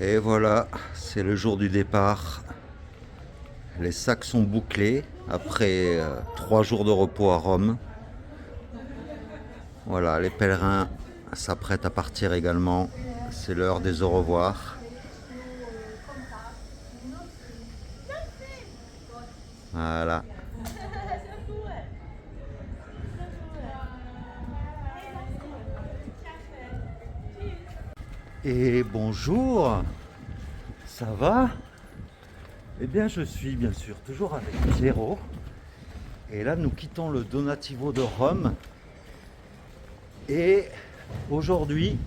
Et voilà, c'est le jour du départ. Les sacs sont bouclés après 3 jours de repos à Rome. Voilà, les pèlerins s'apprêtent à partir également. C'est l'heure des au revoir. Voilà. Et bonjour, ça va? Eh bien, je suis bien sûr toujours avec Piero. Et là, nous quittons le Donativo de Rome. Et aujourd'hui,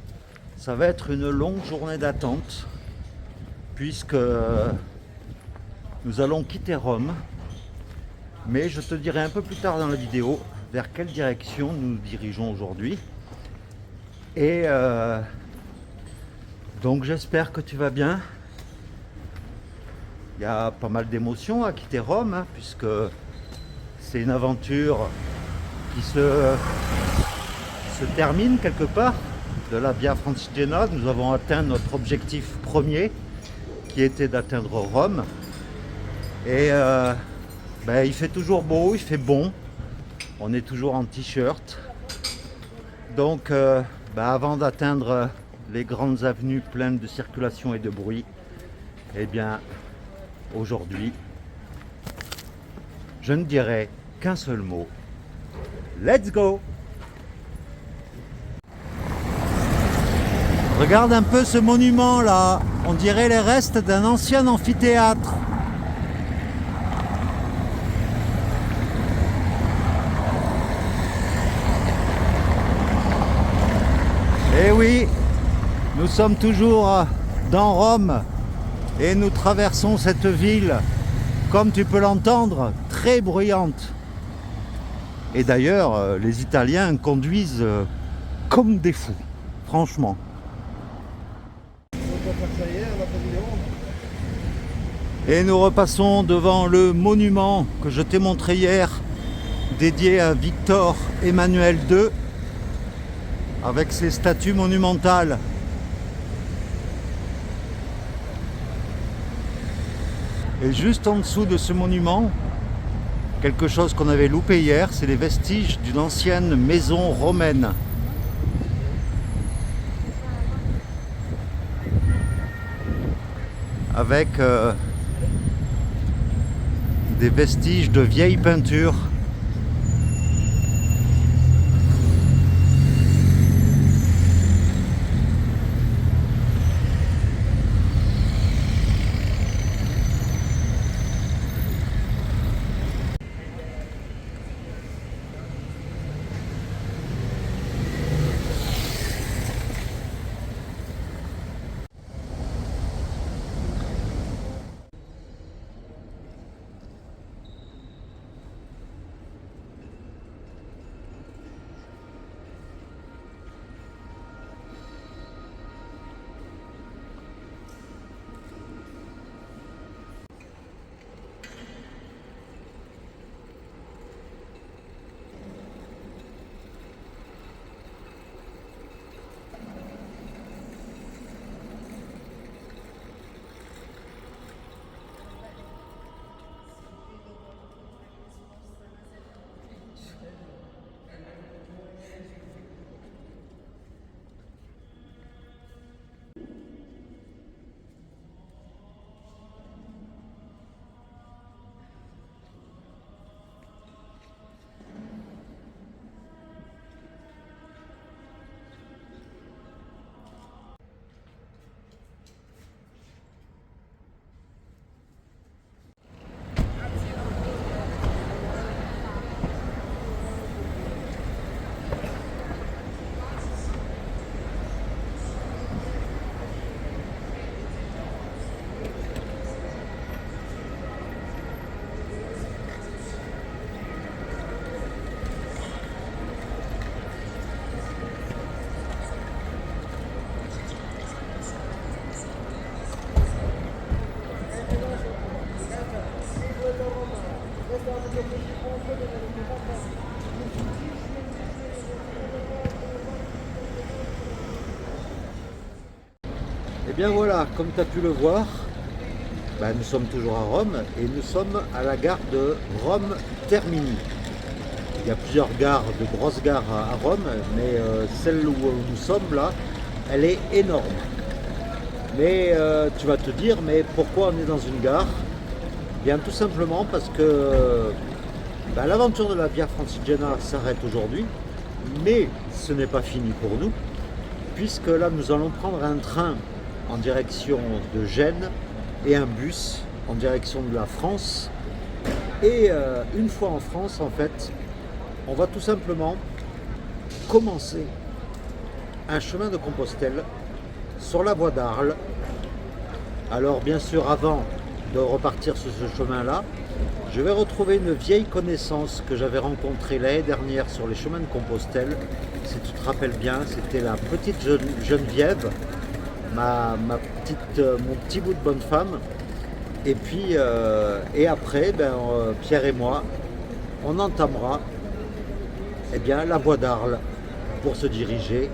ça va être une longue journée d'attente, puisque nous allons quitter Rome. Mais je te dirai un peu plus tard dans la vidéo vers quelle direction nous nous dirigeons aujourd'hui. Et donc j'espère que tu vas bien. Il y a pas mal d'émotions à quitter Rome, hein, puisque c'est une aventure qui se termine quelque part. De la Via Francigena, nous avons atteint notre objectif premier, qui était d'atteindre Rome. Et il fait toujours beau, il fait bon. On est toujours en t-shirt. Donc avant d'atteindre les grandes avenues pleines de circulation et de bruit, eh bien aujourd'hui, je ne dirai qu'un seul mot. Let's go! Regarde un peu ce monument là, on dirait les restes d'un ancien amphithéâtre. Eh oui, nous sommes toujours dans Rome et nous traversons cette ville, comme tu peux l'entendre, très bruyante. Et d'ailleurs, les Italiens conduisent comme des fous, franchement. Et nous repassons devant le monument que je t'ai montré hier, dédié à Victor Emmanuel II, avec ses statues monumentales. Et juste en dessous de ce monument, quelque chose qu'on avait loupé hier, c'est les vestiges d'une ancienne maison romaine. Avec des vestiges de vieilles peintures. Et bien voilà, comme tu as pu le voir, ben, nous sommes toujours à Rome et nous sommes à la gare de Rome Termini. Il y a plusieurs gares, de grosses gares à Rome, mais celle où nous sommes là, elle est énorme. Mais tu vas te dire, mais pourquoi on est dans une gare? Bien tout simplement parce que ben, l'aventure de la Via Francigena s'arrête aujourd'hui, mais ce n'est pas fini pour nous, puisque là nous allons prendre un train en direction de Gênes et un bus en direction de la France. Et une fois en France, en fait, on va tout simplement commencer un chemin de Compostelle sur la voie d'Arles. Alors bien sûr, avant de repartir sur ce chemin-là, je vais retrouver une vieille connaissance que j'avais rencontrée l'année dernière sur les chemins de Compostelle. Si tu te rappelles bien, c'était la petite Geneviève, mon petit bout de bonne femme. Et puis, et après, ben, Pierre et moi, on entamera eh bien, la voie d'Arles pour se diriger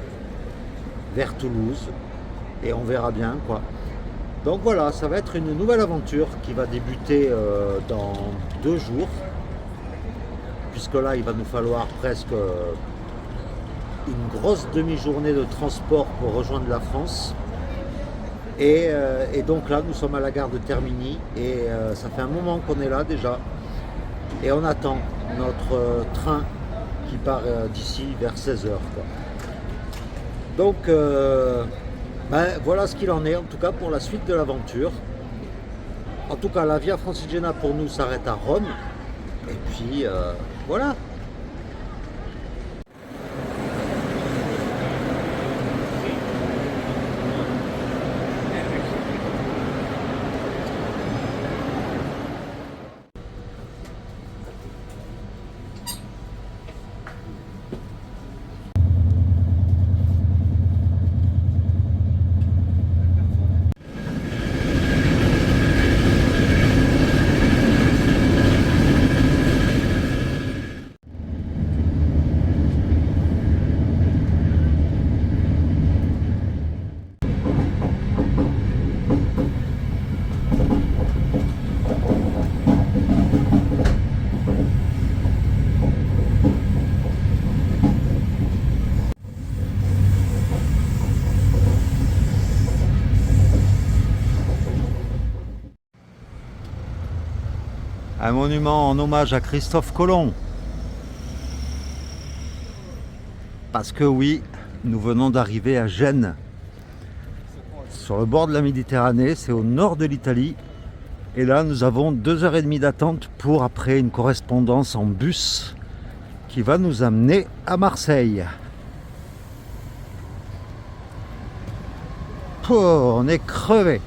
vers Toulouse. Et on verra bien quoi. Donc voilà, ça va être une nouvelle aventure qui va débuter dans 2 jours. Puisque là, il va nous falloir presque une grosse demi-journée de transport pour rejoindre la France. Et donc là, nous sommes à la gare de Termini et ça fait un moment qu'on est là déjà. Et on attend notre train qui part d'ici vers 16 h. Donc ben, voilà ce qu'il en est en tout cas pour la suite de l'aventure. En tout cas, la Via Francigena pour nous s'arrête à Rome. Et puis voilà. Un monument en hommage à Christophe Colomb. Parce que oui, nous venons d'arriver à Gênes, sur le bord de la Méditerranée, c'est au nord de l'Italie. Et là, nous avons 2 h 30 d'attente pour après une correspondance en bus qui va nous amener à Marseille. Oh, on est crevé.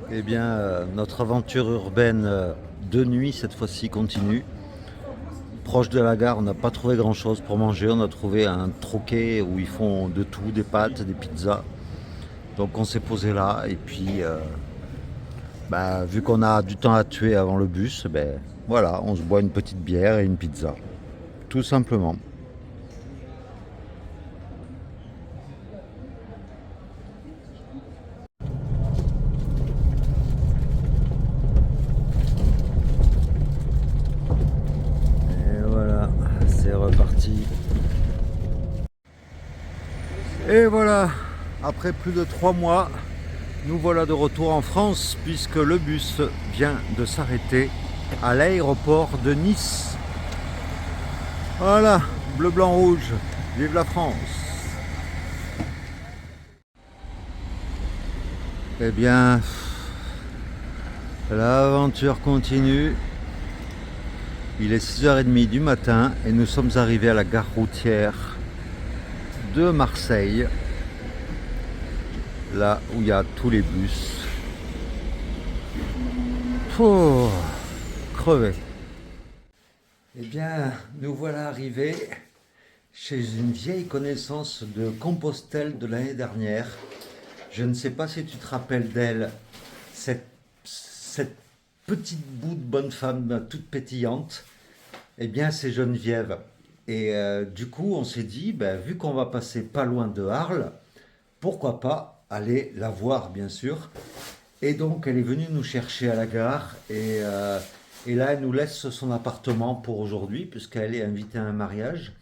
Eh bien, notre aventure urbaine de nuit, cette fois-ci, continue. Proche de la gare, on n'a pas trouvé grand-chose pour manger. On a trouvé un troquet où ils font de tout, des pâtes, des pizzas. Donc on s'est posé là et puis, bah, vu qu'on a du temps à tuer avant le bus, ben, voilà, on se boit une petite bière et une pizza. Tout simplement. C'est reparti. Et voilà, après plus de 3 mois, nous voilà de retour en France puisque le bus vient de s'arrêter à l'aéroport de Nice. Voilà, bleu, blanc, rouge, vive la France. Eh bien, l'aventure continue. Il est 6 h 30 du matin et nous sommes arrivés à la gare routière de Marseille, là où il y a tous les bus. Oh, crevé. Eh bien, nous voilà arrivés chez une vieille connaissance de Compostelle de l'année dernière. Je ne sais pas si tu te rappelles d'elle, cette petite bout de bonne femme toute pétillante. Eh bien, c'est Geneviève. Et du coup, on s'est dit, ben, vu qu'on va passer pas loin de Arles, pourquoi pas aller la voir, bien sûr. Et donc, elle est venue nous chercher à la gare. Et là, elle nous laisse son appartement pour aujourd'hui, puisqu'elle est invitée à un mariage.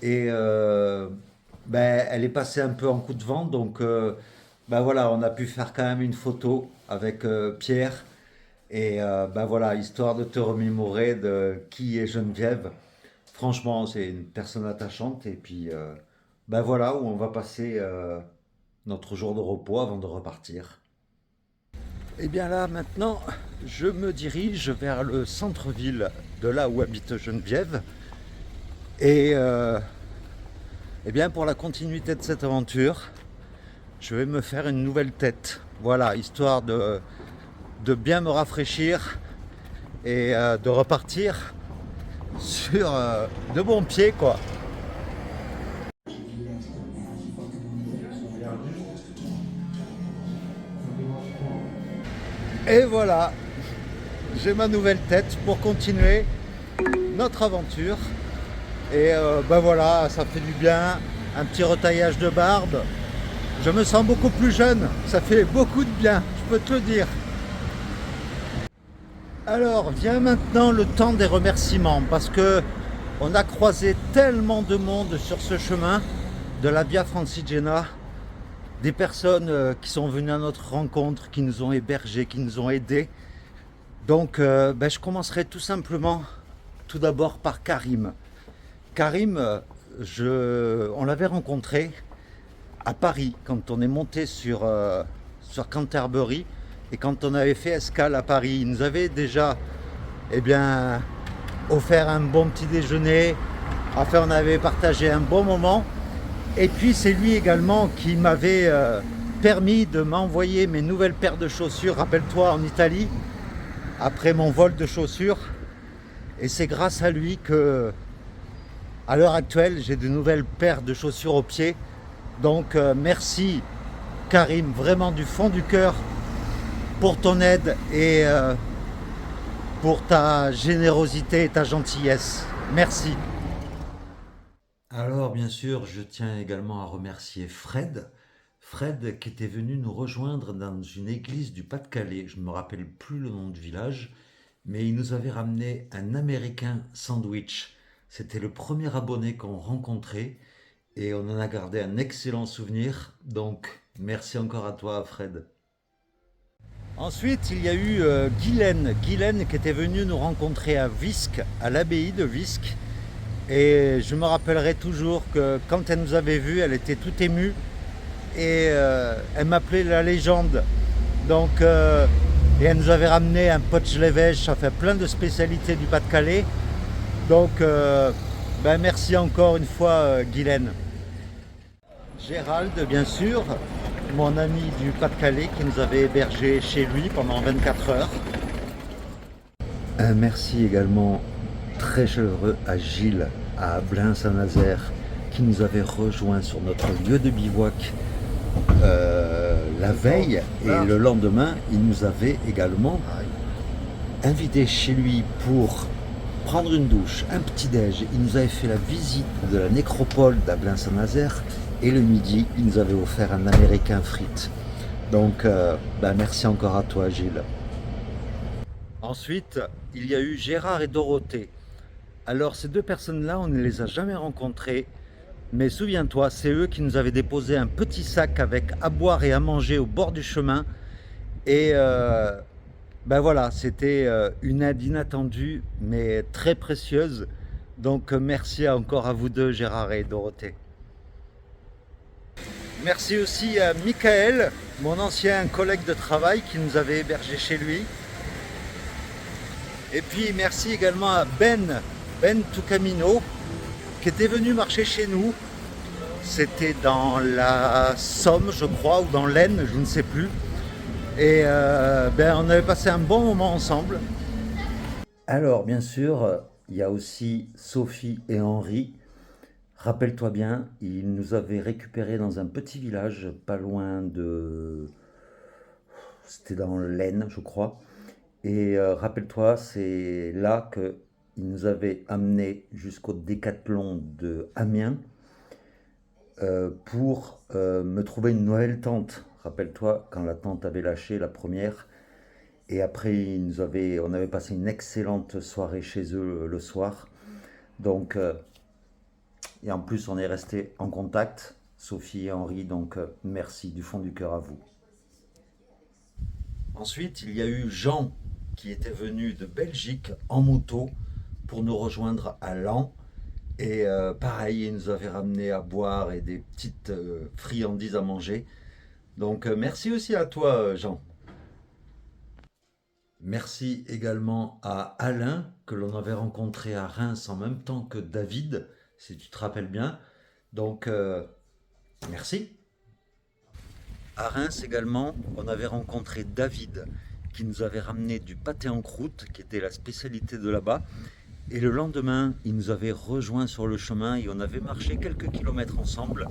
Et ben, elle est passée un peu en coup de vent. Donc, ben voilà, on a pu faire quand même une photo avec Pierre. Et ben voilà, histoire de te remémorer de qui est Geneviève. Franchement, c'est une personne attachante. Et puis, ben voilà où on va passer notre jour de repos avant de repartir. Et bien là, maintenant, je me dirige vers le centre-ville de là où habite Geneviève. Et eh bien, pour la continuité de cette aventure, je vais me faire une nouvelle tête. Voilà, histoire de bien me rafraîchir et de repartir sur de bons pieds, quoi. Et voilà, j'ai ma nouvelle tête pour continuer notre aventure. Et ben voilà, ça fait du bien, un petit retaillage de barbe. Je me sens beaucoup plus jeune, ça fait beaucoup de bien, je peux te le dire. Alors, vient maintenant le temps des remerciements, parce que on a croisé tellement de monde sur ce chemin de la Via Francigena, des personnes qui sont venues à notre rencontre, qui nous ont hébergés, qui nous ont aidés. Donc, ben, je commencerai tout simplement, tout d'abord par Karim. Karim, on l'avait rencontré à Paris quand on est monté sur Canterbury et quand on avait fait escale à Paris. Il nous avait déjà eh bien, offert un bon petit déjeuner. Enfin, on avait partagé un bon moment. Et puis, c'est lui également qui m'avait permis de m'envoyer mes nouvelles paires de chaussures. Rappelle-toi, en Italie, après mon vol de chaussures. Et c'est grâce à lui que, à l'heure actuelle, j'ai de nouvelles paires de chaussures aux pieds. Donc, merci Karim, vraiment du fond du cœur, pour ton aide et pour ta générosité et ta gentillesse. Merci. Alors, bien sûr, je tiens également à remercier Fred. Fred qui était venu nous rejoindre dans une église du Pas-de-Calais. Je ne me rappelle plus le nom du village, mais il nous avait ramené un Américain sandwich. C'était le premier abonné qu'on rencontrait et on en a gardé un excellent souvenir. Donc, merci encore à toi, Fred. Ensuite, il y a eu Guylaine. Guylaine qui était venue nous rencontrer à Visque, à l'abbaye de Visque. Et je me rappellerai toujours que quand elle nous avait vus, elle était toute émue et elle m'appelait la légende. Donc, et elle nous avait ramené un poch levèche, ça fait plein de spécialités du Pas-de-Calais. Donc, ben merci encore une fois, Guylaine. Gérald, bien sûr, mon ami du Pas-de-Calais qui nous avait hébergés chez lui pendant 24 heures. Un merci également très chaleureux à Gilles, à Blain-Saint-Nazaire, qui nous avait rejoint sur notre lieu de bivouac la veille. Et le lendemain, il nous avait également invités chez lui pour prendre une douche, un petit-déj. Il nous avait fait la visite de la nécropole d'Ablain-Saint-Nazaire. Et le midi, il nous avait offert un américain frites. Donc, ben merci encore à toi, Gilles. Ensuite, il y a eu Gérard et Dorothée. Alors, ces deux personnes-là, on ne les a jamais rencontrées. Mais souviens-toi, c'est eux qui nous avaient déposé un petit sac avec à boire et à manger au bord du chemin. Et ben voilà, c'était une aide inattendue, mais très précieuse. Donc, merci encore à vous deux, Gérard et Dorothée. Merci aussi à Michael, mon ancien collègue de travail qui nous avait hébergés chez lui. Et puis merci également à Ben Tucamino, qui était venu marcher chez nous. C'était dans la Somme, je crois, ou dans l'Aisne, je ne sais plus. Et ben, on avait passé un bon moment ensemble. Alors, bien sûr, il y a aussi Sophie et Henri. Rappelle-toi bien, ils nous avaient récupérés dans un petit village, pas loin de... C'était dans l'Aisne, je crois. Et rappelle-toi, c'est là que ils nous avaient amenés jusqu'au Décathlon de Amiens pour me trouver une nouvelle tente. Rappelle-toi, quand la tente avait lâché la première, et après on avait passé une excellente soirée chez eux le soir. Donc, et en plus, on est resté en contact, Sophie et Henri, donc merci du fond du cœur à vous. Ensuite, il y a eu Jean qui était venu de Belgique en moto pour nous rejoindre à Laon. Et pareil, il nous avait ramené à boire et des petites friandises à manger. Donc merci aussi à toi, Jean. Merci également à Alain, que l'on avait rencontré à Reims en même temps que David, si tu te rappelles bien. Donc merci. À Reims également, on avait rencontré David, qui nous avait ramené du pâté en croûte, qui était la spécialité de là-bas. Et le lendemain, il nous avait rejoint sur le chemin et on avait marché quelques kilomètres ensemble.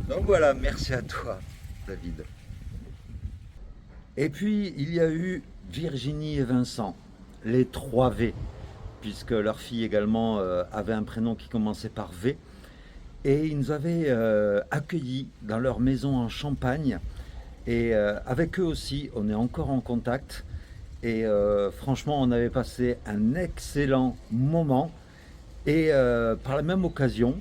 Donc voilà, merci à toi, David. Et puis, il y a eu Virginie et Vincent, les 3 V, puisque leur fille également avait un prénom qui commençait par V. Et ils nous avaient accueillis dans leur maison en Champagne. Et avec eux aussi, on est encore en contact. Et franchement, on avait passé un excellent moment. Et par la même occasion,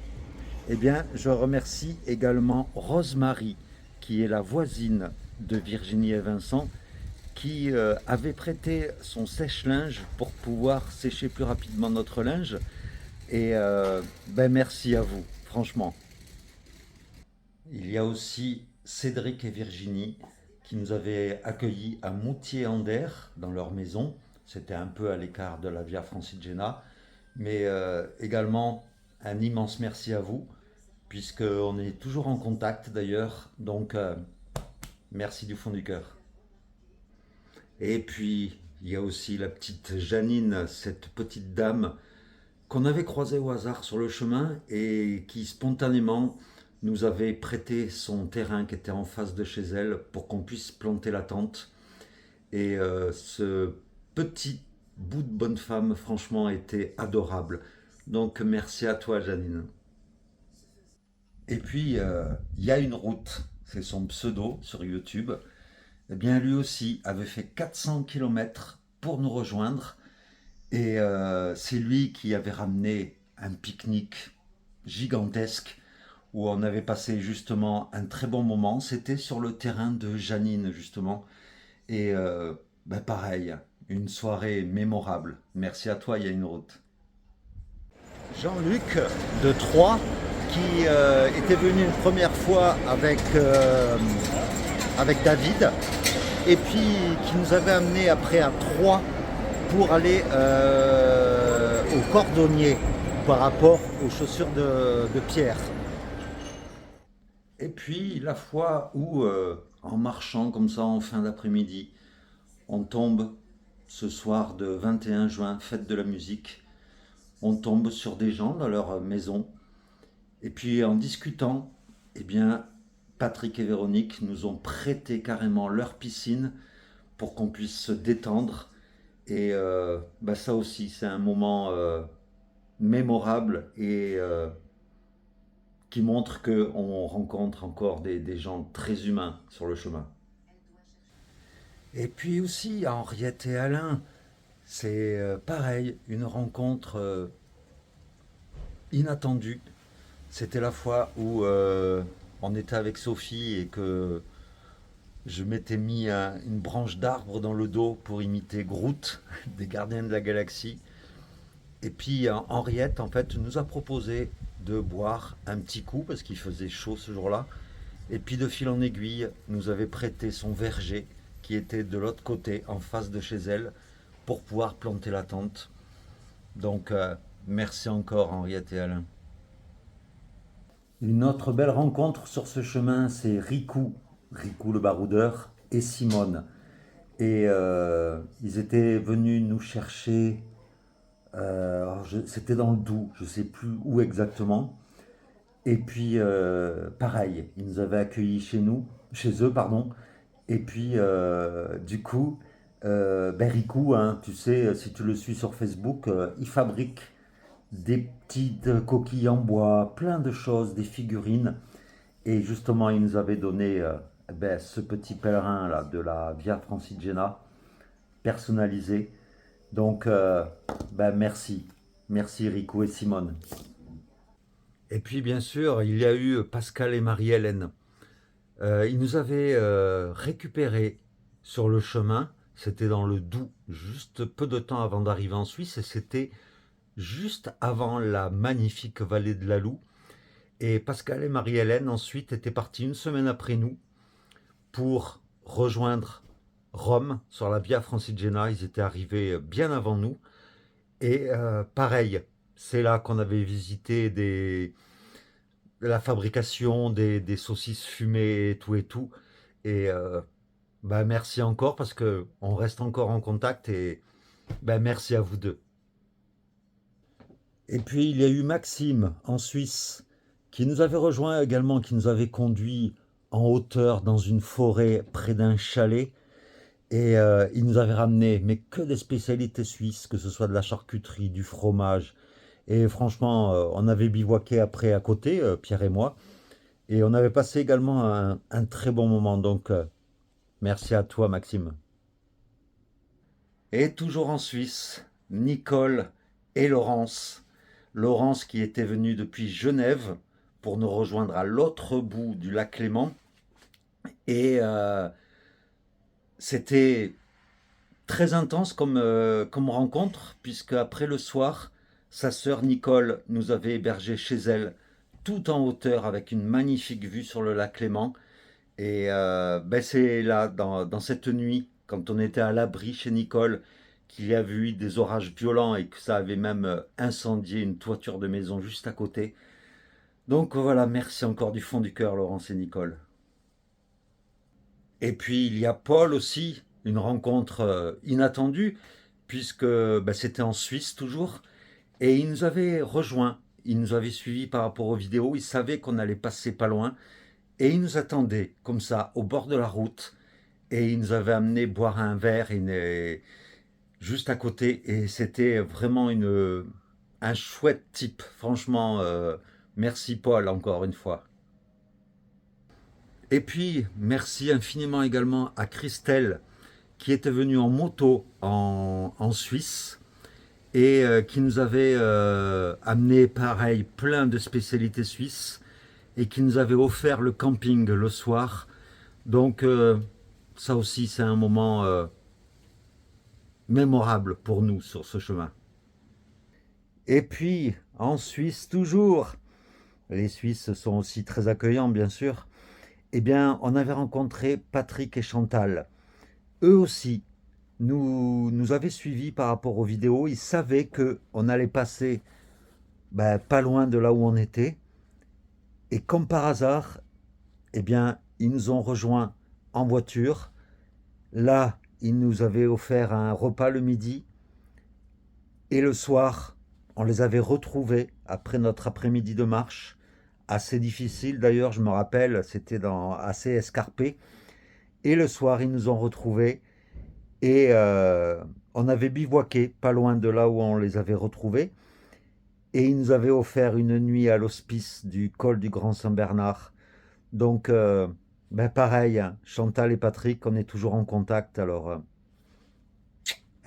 eh bien, je remercie également Rosemary, qui est la voisine de Virginie et Vincent, qui avait prêté son sèche-linge pour pouvoir sécher plus rapidement notre linge. Et ben merci à vous, franchement. Il y a aussi Cédric et Virginie qui nous avaient accueillis à Moutier-Ander dans leur maison. C'était un peu à l'écart de la Via Francigena. Mais également un immense merci à vous, puisqu'on est toujours en contact d'ailleurs. Donc merci du fond du cœur. Et puis il y a aussi la petite Janine, cette petite dame qu'on avait croisée au hasard sur le chemin et qui spontanément nous avait prêté son terrain qui était en face de chez elle pour qu'on puisse planter la tente. Et ce petit bout de bonne femme, franchement, était adorable. Donc merci à toi, Janine. Et puis, il y a une route, c'est son pseudo sur YouTube. Eh bien, lui aussi avait fait 400 kilomètres pour nous rejoindre. Et c'est lui qui avait ramené un pique-nique gigantesque où on avait passé justement un très bon moment. C'était sur le terrain de Janine, justement. Et ben pareil, une soirée mémorable. Merci à toi, il y a une route. Jean-Luc de Troyes qui était venu une première fois avec David et puis qui nous avait amené après à Troyes pour aller au cordonnier par rapport aux chaussures de pierre. Et puis la fois où, en marchant comme ça en fin d'après-midi, on tombe ce soir de 21 juin, fête de la musique, on tombe sur des gens dans leur maison. Et puis en discutant, eh bien, Patrick et Véronique nous ont prêté carrément leur piscine pour qu'on puisse se détendre. Et bah ça aussi, c'est un moment mémorable et qui montre qu'on rencontre encore des gens très humains sur le chemin. Et puis aussi, Henriette et Alain, c'est pareil, une rencontre inattendue. C'était la fois où on était avec Sophie et que je m'étais mis une branche d'arbre dans le dos pour imiter Groot des Gardiens de la Galaxie. Et puis Henriette, en fait, nous a proposé de boire un petit coup parce qu'il faisait chaud ce jour-là. Et puis de fil en aiguille, nous avait prêté son verger qui était de l'autre côté, en face de chez elle, pour pouvoir planter la tente. Donc merci encore Henriette et Alain. Une autre belle rencontre sur ce chemin, c'est Rico le baroudeur et Simone. Et ils étaient venus nous chercher, c'était dans le Doubs, je ne sais plus où exactement. Et puis pareil, ils nous avaient accueillis chez eux, pardon. Et puis du coup, Riku, hein, tu sais, si tu le suis sur Facebook, il fabrique des petites coquilles en bois, plein de choses, des figurines. Et justement, il nous avait donné ce petit pèlerin là, de la Via Francigena, personnalisé. Donc, merci. Merci Rico et Simone. Et puis, bien sûr, il y a eu Pascal et Marie-Hélène. Ils nous avaient récupérés sur le chemin. C'était dans le Doubs, juste peu de temps avant d'arriver en Suisse. Et c'était juste avant la magnifique vallée de la Loue. Et Pascal et Marie-Hélène, ensuite, étaient partis une semaine après nous pour rejoindre Rome sur la Via Francigena. Ils étaient arrivés bien avant nous. Et pareil, c'est là qu'on avait visité la fabrication des saucisses fumées et tout et tout. Et merci encore parce que on reste encore en contact et merci à vous deux. Et puis il y a eu Maxime en Suisse qui nous avait rejoint également, qui nous avait conduit en hauteur dans une forêt près d'un chalet. Et il nous avait ramené, mais que des spécialités suisses, que ce soit de la charcuterie, du fromage. Et franchement, on avait bivouaqué après à côté, Pierre et moi. Et on avait passé également un très bon moment. Donc, merci à toi, Maxime. Et toujours en Suisse, Nicole et Laurence. Laurence qui était venue depuis Genève pour nous rejoindre à l'autre bout du lac Léman. Et c'était très intense comme rencontre, puisque après le soir, sa sœur Nicole nous avait hébergés chez elle, tout en hauteur, avec une magnifique vue sur le lac Léman. Et c'est là, dans cette nuit, quand on était à l'abri chez Nicole, qu'il y avait eu des orages violents et que ça avait même incendié une toiture de maison juste à côté. Donc voilà, merci encore du fond du cœur, Laurence et Nicole. Et puis il y a Paul aussi, une rencontre inattendue, puisque c'était en Suisse toujours, et il nous avait rejoint, il nous avait suivis par rapport aux vidéos, il savait qu'on allait passer pas loin, et il nous attendait comme ça au bord de la route, et il nous avait amené boire un verre juste à côté, et c'était vraiment un chouette type, franchement, merci Paul encore une fois. Et puis merci infiniment également à Christelle, qui était venu en moto en Suisse et qui nous avait amené pareil plein de spécialités suisses et qui nous avait offert le camping le soir. Donc ça aussi c'est un moment mémorable pour nous sur ce chemin. Et puis en Suisse toujours, les Suisses sont aussi très accueillants bien sûr, eh bien on avait rencontré Patrick et Chantal. Eux aussi nous avaient suivis par rapport aux vidéos. Ils savaient qu'on allait passer pas loin de là où on était. Et comme par hasard, eh bien, ils nous ont rejoints en voiture. Là, ils nous avaient offert un repas le midi. Et le soir, on les avait retrouvés après notre après-midi de marche. Assez difficile d'ailleurs, je me rappelle, c'était assez escarpé. Et le soir, ils nous ont retrouvés. Et on avait bivouaqué pas loin de là où on les avait retrouvés. Et ils nous avaient offert une nuit à l'hospice du col du Grand Saint-Bernard. Donc, pareil, hein, Chantal et Patrick, on est toujours en contact. Alors,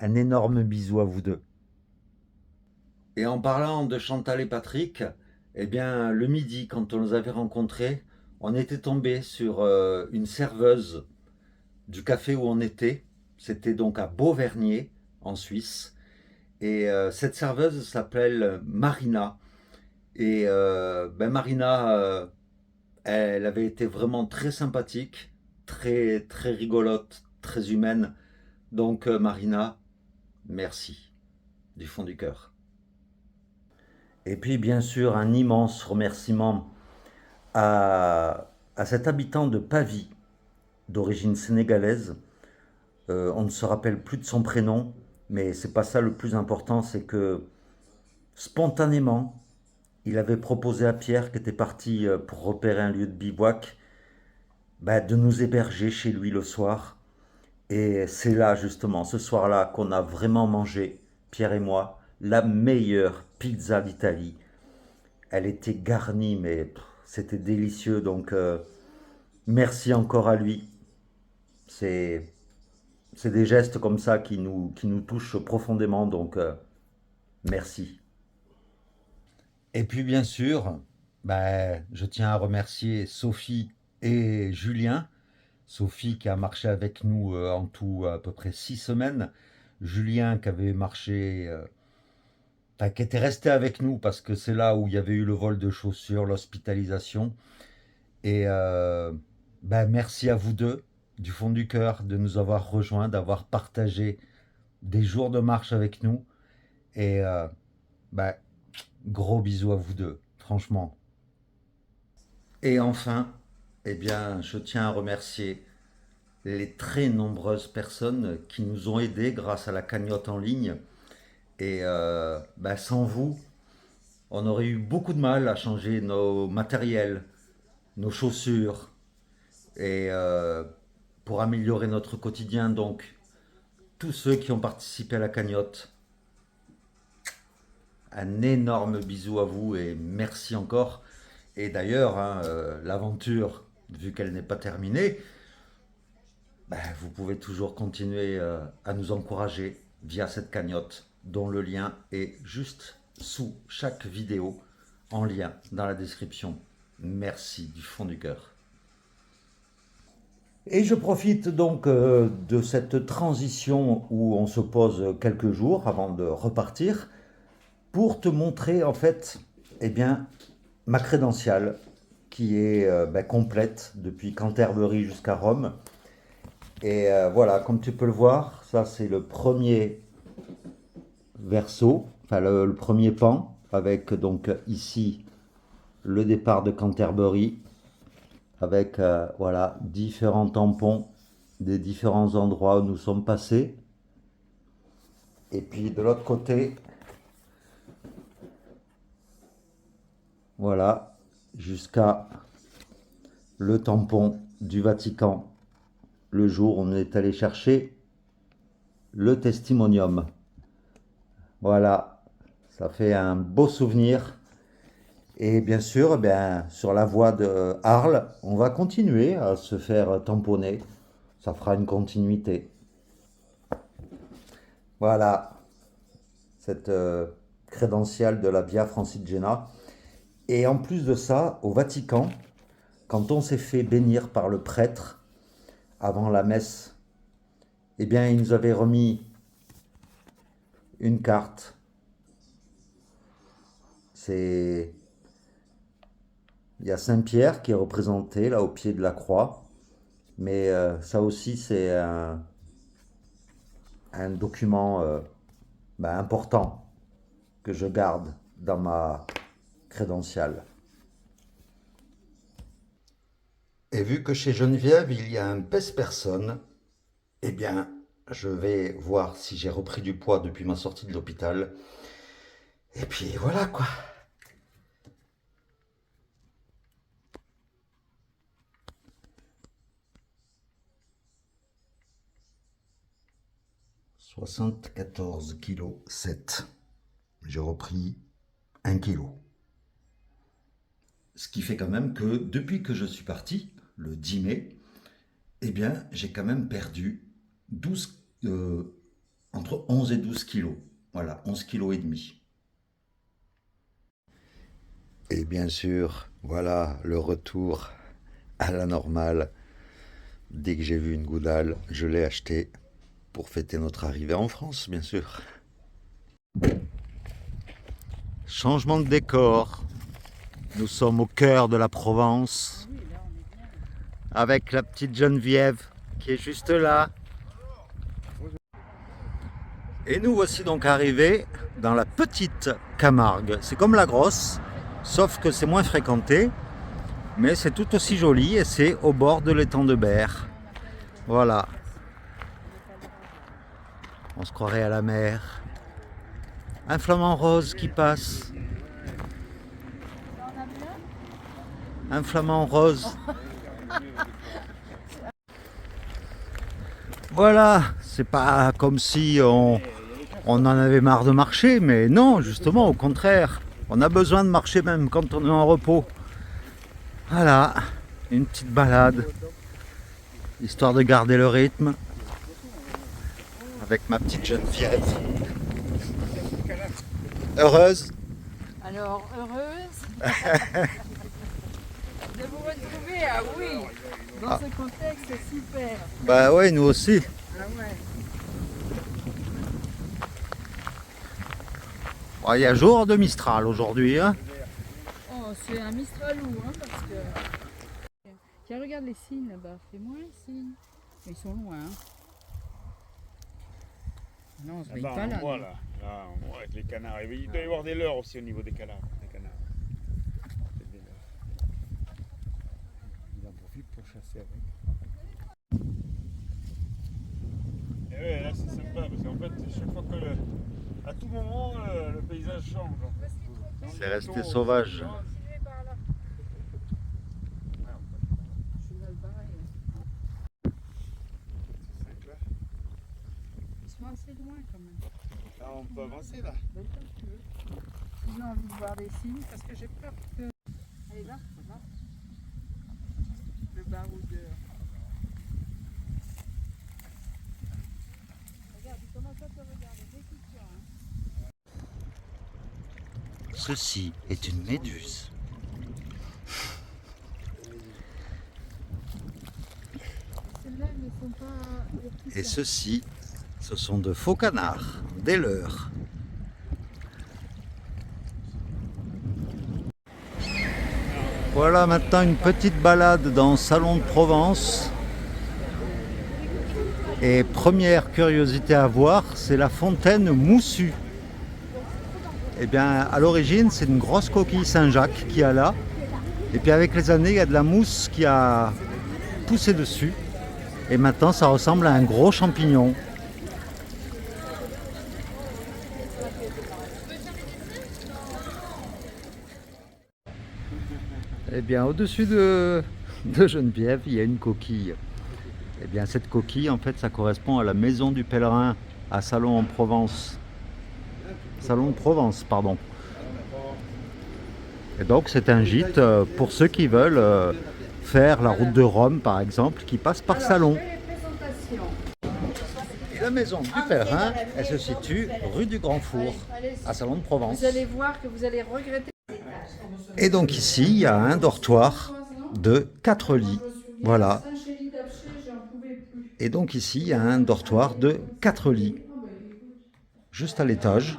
un énorme bisou à vous deux. Et en parlant de Chantal et Patrick, eh bien, le midi, quand on les avait rencontrés, on était tombé sur une serveuse du café où on était. C'était donc à Beauvernier, en Suisse. Et cette serveuse s'appelle Marina. Et Marina, elle avait été vraiment très sympathique, très, très rigolote, très humaine. Donc Marina, merci, du fond du cœur. Et puis bien sûr, un immense remerciement à cet habitant de Pavie, d'origine sénégalaise. On ne se rappelle plus de son prénom, mais c'est pas ça le plus important, c'est que spontanément, il avait proposé à Pierre, qui était parti pour repérer un lieu de bivouac, de nous héberger chez lui le soir. Et c'est là justement, ce soir-là, qu'on a vraiment mangé, Pierre et moi, la meilleure pizza d'Italie. Elle était garnie, mais c'était délicieux. Donc merci encore à lui. C'est c'est des gestes comme ça qui nous touchent profondément. Donc merci. Et puis bien sûr, ben, je tiens à remercier Sophie et Julien. Sophie qui a marché avec nous en tout à peu près 6 semaines. Julien qui avait marché, enfin, qui était resté avec nous parce que c'est là où il y avait eu le vol de chaussures, l'hospitalisation. Et ben, merci à vous deux du fond du cœur de nous avoir rejoints, d'avoir partagé des jours de marche avec nous. Et ben, gros bisous à vous deux, franchement. Et enfin, eh bien, je tiens à remercier les très nombreuses personnes qui nous ont aidés grâce à la cagnotte en ligne. Et bah, sans vous, on aurait eu beaucoup de mal à changer nos matériels, nos chaussures, et pour améliorer notre quotidien. Donc, tous ceux qui ont participé à la cagnotte, un énorme bisou à vous et merci encore. Et d'ailleurs, hein, l'aventure, vu qu'elle n'est pas terminée, ben, vous pouvez toujours continuer à nous encourager via cette cagnotte dont le lien est juste sous chaque vidéo en lien dans la description. Merci du fond du cœur. Et je profite donc de cette transition où on se pose quelques jours avant de repartir pour te montrer en fait eh bien, ma crédentiale qui est ben, complète depuis Canterbury jusqu'à Rome. Et voilà, comme tu peux le voir, ça c'est le premier verso, enfin le premier pan, avec donc ici le départ de Canterbury, avec voilà différents tampons des différents endroits où nous sommes passés. Et puis de l'autre côté, voilà, jusqu'à le tampon du Vatican, le jour où on est allé chercher le testimonium. Voilà, ça fait un beau souvenir. Et bien sûr, sur la voie de Arles, on va continuer à se faire tamponner. Ça fera une continuité. Voilà, cette crédentiale de la Via Francigena. Et en plus de ça, au Vatican, quand on s'est fait bénir par le prêtre avant la messe, eh bien, il nous avait remis une carte. Il y a Saint-Pierre qui est représenté là au pied de la croix, mais ça aussi c'est un document important que je garde dans ma crédentiale. Et vu que chez Geneviève il y a un pèse-personne, eh bien je vais voir si j'ai repris du poids depuis ma sortie de l'hôpital. Et puis voilà quoi. « 74,7 kg. J'ai repris 1 kg. Ce qui fait quand même que depuis que je suis parti, le 10 mai, eh bien, j'ai quand même perdu 12, entre 11 et 12 kilos. Voilà, 11 kilos et demi. Et bien sûr, voilà le retour à la normale. Dès que j'ai vu une goudale, je l'ai acheté pour fêter notre arrivée en France, bien sûr. Changement de décor. Nous sommes au cœur de la Provence, avec la petite Geneviève qui est juste là. Et nous voici donc arrivés dans la petite Camargue. C'est comme la grosse, sauf que c'est moins fréquenté, mais c'est tout aussi joli et c'est au bord de l'étang de Berre. Voilà. On se croirait à la mer. Un flamant rose qui passe. Un flamant rose. Voilà, c'est pas comme si on en avait marre de marcher, mais non, justement, au contraire. On a besoin de marcher même quand on est en repos. Voilà, une petite balade, histoire de garder le rythme, avec ma petite Geneviève. Heureuse? Alors, heureuse de vous retrouver, ah oui, dans ce contexte, c'est super. Bah ouais, nous aussi. Ah ouais. Bon, il y a jour de Mistral aujourd'hui, hein. Oh, c'est un Mistralou, hein, parce que... Tiens, regarde les signes là-bas, fais-moi les signes. Ils sont loin, hein. Non, on se met pas là. Voilà, là, on voit avec les canards. Il doit y avoir des leurres aussi au niveau des canards. Il en profite pour chasser avec. Et ouais, là c'est sympa parce qu'en fait, chaque fois que à tout moment, le paysage change. C'est resté sauvage. Ils sont assez loin quand même. Là, on peut avancer là. Ben, comme tu veux. Si j'ai envie de voir des signes, parce que j'ai peur que... Allez, va, va. Le baroudeur. Regarde, il commence à te regarder. Écoute-toi, hein. Ceci est une méduse. Celles-là, elles ne sont pas... Et ceci, ce sont de faux canards, des leurres. Voilà maintenant une petite balade dans Salon de Provence. Et première curiosité à voir, c'est la fontaine Moussu. Eh bien, à l'origine, c'est une grosse coquille Saint-Jacques qu'il y a là. Et puis avec les années, il y a de la mousse qui a poussé dessus. Et maintenant, ça ressemble à un gros champignon. Eh bien, au-dessus de Geneviève, il y a une coquille. Eh bien, cette coquille, en fait, ça correspond à la maison du pèlerin à Salon en Provence. Salon de Provence, pardon. Et donc, c'est un gîte pour ceux qui veulent faire la route de Rome, par exemple, qui passe par Salon. Et la maison du pèlerin, elle se situe rue du Grand Four, à Salon de Provence. Vous allez voir que vous allez regretter. Et donc ici, il y a un dortoir de 4 lits. Voilà. Et donc ici, il y a un dortoir de 4 lits. Juste à l'étage.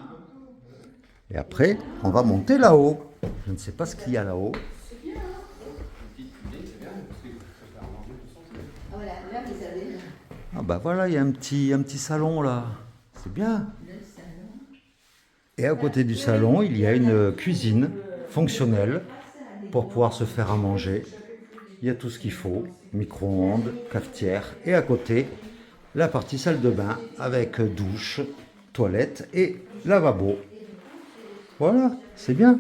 Et après, on va monter là-haut. Je ne sais pas ce qu'il y a là-haut. Ah bah voilà, il y a un petit salon là. C'est bien. Et à côté du salon, il y a une cuisine fonctionnelle pour pouvoir se faire à manger. Il y a tout ce qu'il faut, micro-ondes, cafetière. Et à côté, la partie salle de bain avec douche, toilette et lavabo. Voilà, c'est bien.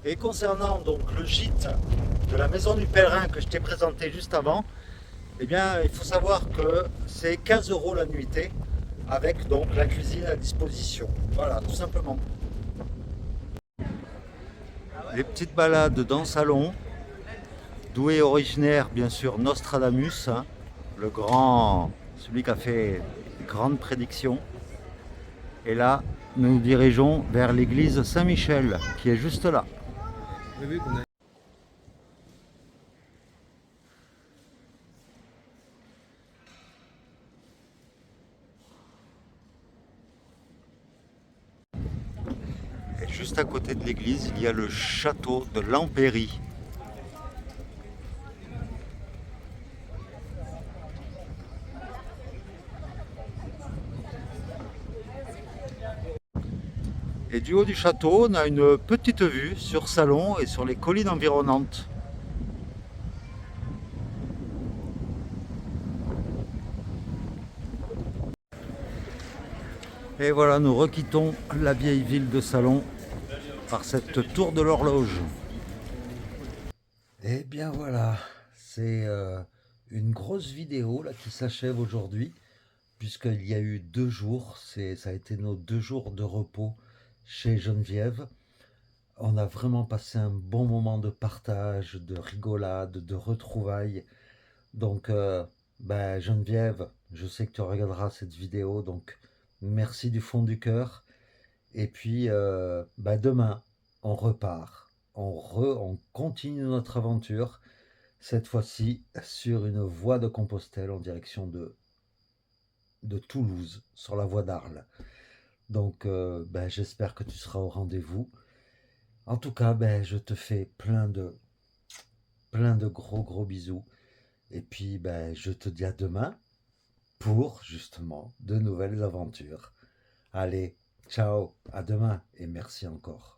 Et concernant donc le gîte de la maison du pèlerin que je t'ai présenté juste avant, eh bien, il faut savoir que c'est 15 € la nuitée avec donc la cuisine à disposition. Voilà, tout simplement. Les petites balades dans le salon, d'où est originaire bien sûr Nostradamus, hein, le grand, celui qui a fait de grandes prédictions. Et là, nous nous dirigeons vers l'église Saint-Michel, qui est juste là. Et juste à côté de l'église, il y a le château de Lampéry. Et du haut du château, on a une petite vue sur Salon et sur les collines environnantes. Et voilà, nous requittons la vieille ville de Salon par cette tour de l'horloge. Et bien voilà, c'est une grosse vidéo là qui s'achève aujourd'hui, puisqu'il y a eu 2 jours, ça a été nos 2 jours de repos chez Geneviève. On a vraiment passé un bon moment de partage, de rigolade, de retrouvailles. Donc, ben, Geneviève, je sais que tu regarderas cette vidéo, donc merci du fond du cœur. Et puis, ben, demain, on repart. On continue notre aventure, cette fois-ci sur une voie de Compostelle en direction de Toulouse, sur la voie d'Arles. Donc, ben, j'espère que tu seras au rendez-vous. En tout cas, ben, je te fais plein de gros gros bisous. Et puis, ben, je te dis à demain pour justement de nouvelles aventures. Allez, ciao, à demain et merci encore.